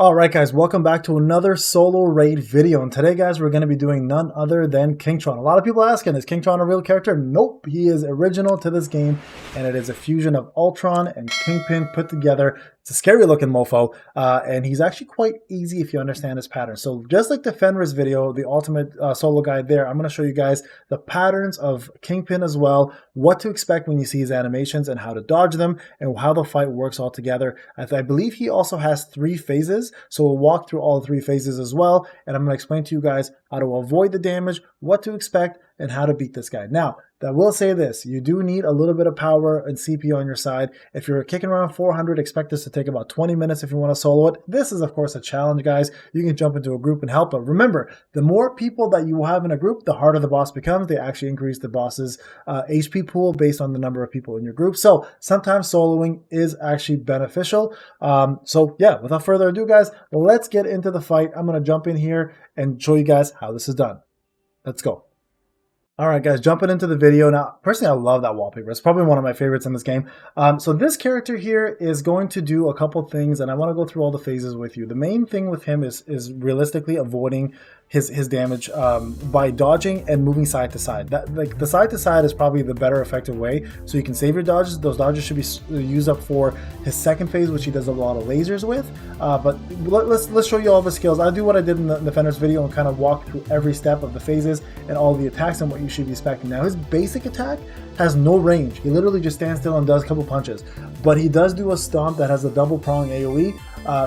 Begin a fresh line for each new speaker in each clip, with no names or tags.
Alright guys, welcome back to another solo raid video, and today guys we're going to be doing none other than Kingtron. A lot of people asking, is Kingtron a real character? Nope, he is original to this game, and it is a fusion of Ultron and Kingpin put together. It's a scary looking mofo, and he's actually quite easy if you understand his pattern. So just like the Fenris video, the ultimate solo guide there, I'm going to show you guys the patterns of Kingpin as well, what to expect when you see his animations and how to dodge them, and how the fight works all together. I believe he also has 3 phases, so we'll walk through all 3 phases as well, and I'm going to explain to you guys how to avoid the damage, what to expect, and how to beat this guy. Now, I will say this, you do need a little bit of power and CPU on your side. If you're kicking around 400, expect this to take about 20 minutes if you want to solo it. This is, of course, a challenge, guys. You can jump into a group and help, but remember, the more people that you have in a group, the harder the boss becomes. They actually increase the boss's HP pool based on the number of people in your group. So sometimes soloing is actually beneficial. So yeah, without further ado, guys, let's get into the fight. I'm going to jump in here and show you guys how this is done. Let's go. Alright guys, jumping into the video. Now, personally I love that wallpaper. It's probably one of my favorites in this game. So this character here is going to do a couple things, and I want to go through all the phases with you. The main thing with him is realistically avoiding his damage by dodging and moving side to side. Like the side to side is probably the better effective way, so you can save your dodges. Those dodges should be used up for his second phase, which he does a lot of lasers with. But let's show you all the skills. I'll do what I did in the Fenris video and kind of walk through every step of the phases and all the attacks and what you should be expecting. Now his basic attack has no range. He literally just stands still and does a couple punches, but he does do a stomp that has a double prong AOE.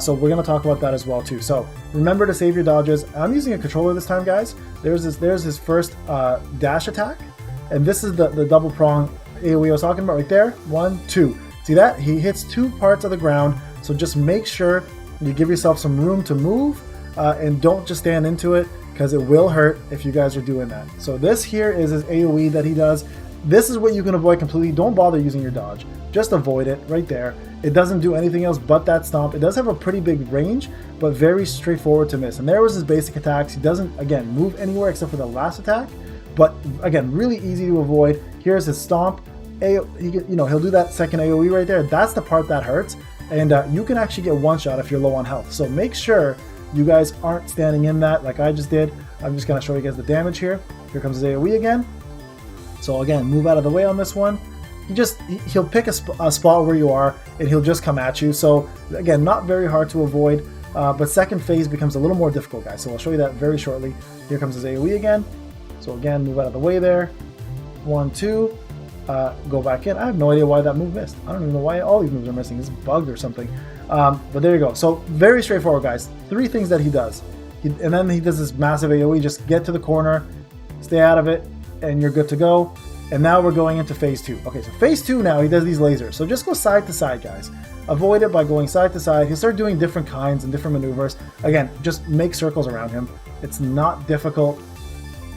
So we're going to talk about that as well too. So remember to save your dodges. I'm using a controller this time, guys. There's his first dash attack, and this is the double prong AOE I was talking about right there. 1, 2. See that? He hits 2 parts of the ground, so just make sure you give yourself some room to move, and don't just stand into it, because it will hurt if you guys are doing that. So this here is his AOE that he does. This is what you can avoid completely. Don't bother using your dodge. Just avoid it right there. It doesn't do anything else but that stomp. It does have a pretty big range, but very straightforward to miss. And there was his basic attacks. He doesn't, again, move anywhere except for the last attack, but again, really easy to avoid. Here's his stomp. He'll do that second AOE right there. That's the part that hurts, and you can actually get one shot if you're low on health. So make sure you guys aren't standing in that like I just did. I'm just going to show you guys the damage here. Here comes his AOE again. So again, move out of the way on this one. He'll pick a spot where you are, and he'll just come at you. So again, not very hard to avoid, but second phase becomes a little more difficult, guys. So I'll show you that very shortly. Here comes his AOE again. So again, move out of the way there. 1, 2. Go back in. I have no idea why that move missed. I don't even know why all these moves are missing. It's bugged or something. But there you go. So very straightforward, guys. 3 things that he does. And then he does this massive AOE. Just get to the corner, stay out of it, and you're good to go. And now we're going into phase 2. Okay, so phase 2 now, he does these lasers. So just go side to side, guys. Avoid it by going side to side. He'll start doing different kinds and different maneuvers. Again, just make circles around him. It's not difficult.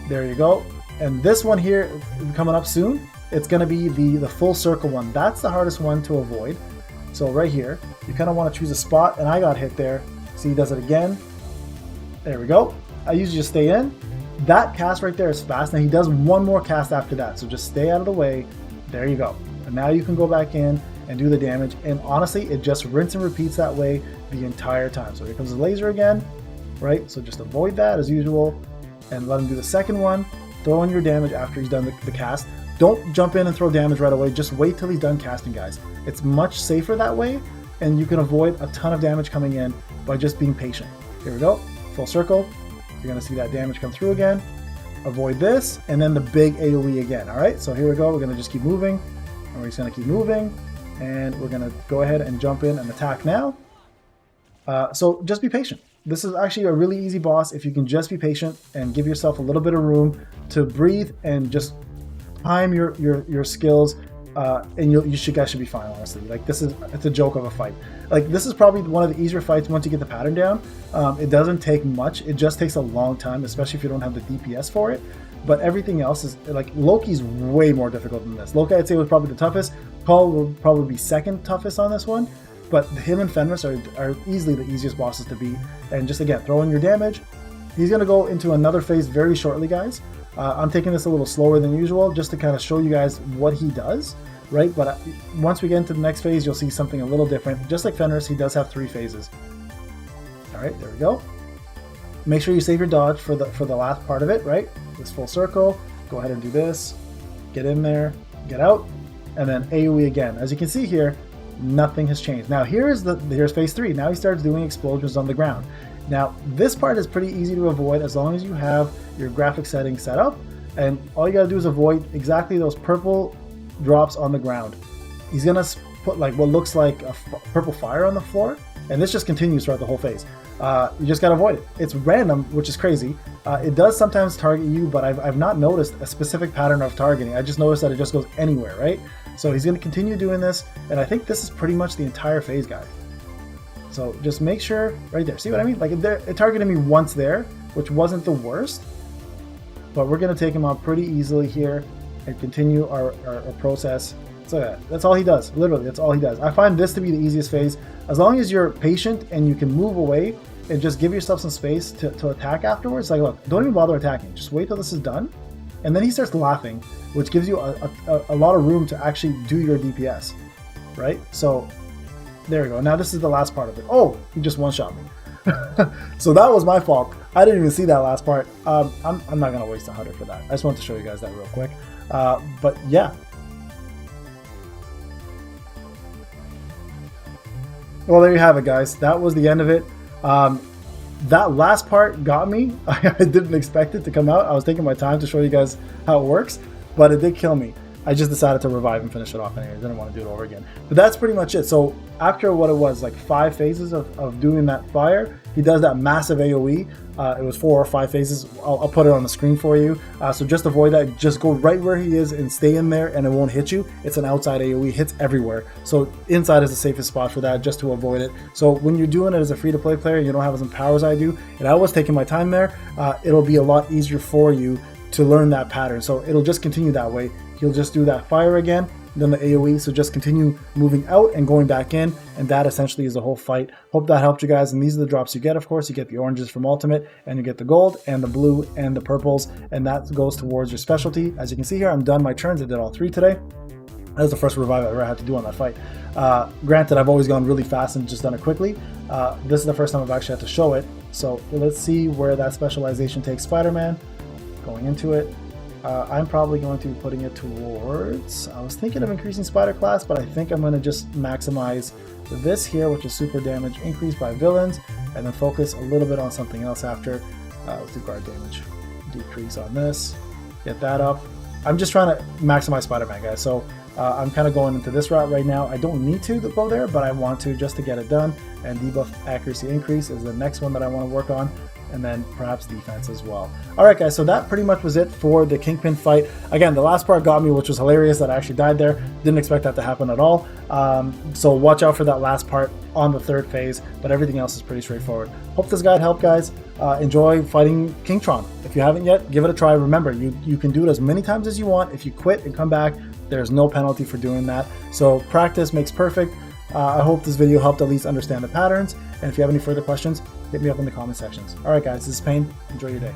There you go. And this one here, coming up soon, it's going to be the full circle one. That's the hardest one to avoid. So right here, you kind of want to choose a spot, and I got hit there. See, he does it again. There we go. I usually just stay in. That cast right there is fast. Now he does one more cast after that, so just stay out of the way. There you go. And now you can go back in and do the damage, and honestly, it just rinse and repeats that way the entire time. So here comes the laser again, right? So just avoid that as usual, and let him do the second one. Throw in your damage after he's done the cast. Don't jump in and throw damage right away. Just wait till he's done casting, guys. It's much safer that way, and you can avoid a ton of damage coming in by just being patient. Here we go. Full circle. You're going to see that damage come through again. Avoid this, and then the big AOE again. All right, so here we go. We're going to just keep moving, and we're just going to keep moving, and we're going to go ahead and jump in and attack now. So just be patient. This is actually a really easy boss if you can just be patient and give yourself a little bit of room to breathe and just time your skills, and you guys should be fine, honestly. Like, it's a joke of a fight. Like, this is probably one of the easier fights once you get the pattern down. It doesn't take much. It just takes a long time, especially if you don't have the DPS for it. But everything else is, like, Loki's way more difficult than this. Loki, I'd say, was probably the toughest. Paul will probably be second toughest on this one. But him and Fenris are easily the easiest bosses to beat. And just, again, throw in your damage. He's going to go into another phase very shortly, guys. I'm taking this a little slower than usual just to kind of show you guys what he does, right? But once we get into the next phase, you'll see something a little different. Just like Fenris, he does have 3 phases. All right, there we go. Make sure you save your dodge for the last part of it, right? This full circle. Go ahead and do this. Get in there, get out, and then AoE again. As you can see here, nothing has changed. Now here's phase 3. Now he starts doing explosions on the ground. Now this part is pretty easy to avoid as long as you have your graphic settings set up, and all you gotta do is avoid exactly those purple drops on the ground. He's gonna put like what looks like a purple fire on the floor, and this just continues throughout the whole phase. You just gotta avoid it. It's random, which is crazy. It does sometimes target you, but I've not noticed a specific pattern of targeting. I just noticed that it just goes anywhere, right? So he's gonna continue doing this, and I think this is pretty much the entire phase, guys. So just make sure, right there, see what I mean? Like it targeted me once there, which wasn't the worst, but we're gonna take him out pretty easily here and continue our process. So that's all he does, literally, that's all he does. I find this to be the easiest phase. As long as you're patient and you can move away and just give yourself some space to attack afterwards. Like, look, don't even bother attacking. Just wait till this is done. And then he starts laughing, which gives you a lot of room to actually do your DPS, right? So there we go. Now this is the last part of it. Oh, he just one-shot me. So that was my fault. I didn't even see that last part. I'm not going to waste 100 for that. I just want to show you guys that real quick. But yeah. Well, there you have it, guys. That was the end of it. That last part got me. I didn't expect it to come out. I was taking my time to show you guys how it works, but it did kill me. I just decided to revive and finish it off anyway. I didn't want to do it over again. But that's pretty much it. So after what it was, like 5 phases of doing that fire, he does that massive AoE. It was 4 or 5 phases. I'll put it on the screen for you. So just avoid that. Just go right where he is and stay in there and it won't hit you. It's an outside AoE, hits everywhere. So inside is the safest spot for that, just to avoid it. So when you're doing it as a free-to-play player, you don't have as many powers as I do, and I was taking my time there, it'll be a lot easier for you to learn that pattern. So it'll just continue that way. He'll just do that fire again, then the AoE, so just continue moving out and going back in, and that essentially is the whole fight. Hope that helped you guys, and these are the drops you get, of course. You get the oranges from Ultimate, and you get the gold, and the blue, and the purples, and that goes towards your specialty. As you can see here, I'm done my turns. I did all 3 today. That was the first revive I ever had to do on that fight. Granted, I've always gone really fast and just done it quickly. This is the first time I've actually had to show it, so let's see where that specialization takes Spider-Man. Going into it. I'm probably going to be putting it towards, I was thinking of increasing spider class, but I think I'm going to just maximize this here, which is super damage increased by villains, and then focus a little bit on something else after. Let's do guard damage decrease on this, get that up. I'm just trying to maximize Spider-Man, guys, so I'm kind of going into this route right now. I don't need to go there, but I want to just to get it done, and debuff accuracy increase is the next one that I want to work on, and then perhaps defense as well. Alright guys, so that pretty much was it for the Kingpin fight. Again, the last part got me, which was hilarious that I actually died there. Didn't expect that to happen at all. So watch out for that last part on the 3rd phase, but everything else is pretty straightforward. Hope this guide helped, guys. Enjoy fighting Kingtron. If you haven't yet, give it a try. Remember, you can do it as many times as you want. If you quit and come back, there's no penalty for doing that. So practice makes perfect. I hope this video helped at least understand the patterns, and if you have any further questions, hit me up in the comment sections. Alright guys, this is Payne. Enjoy your day.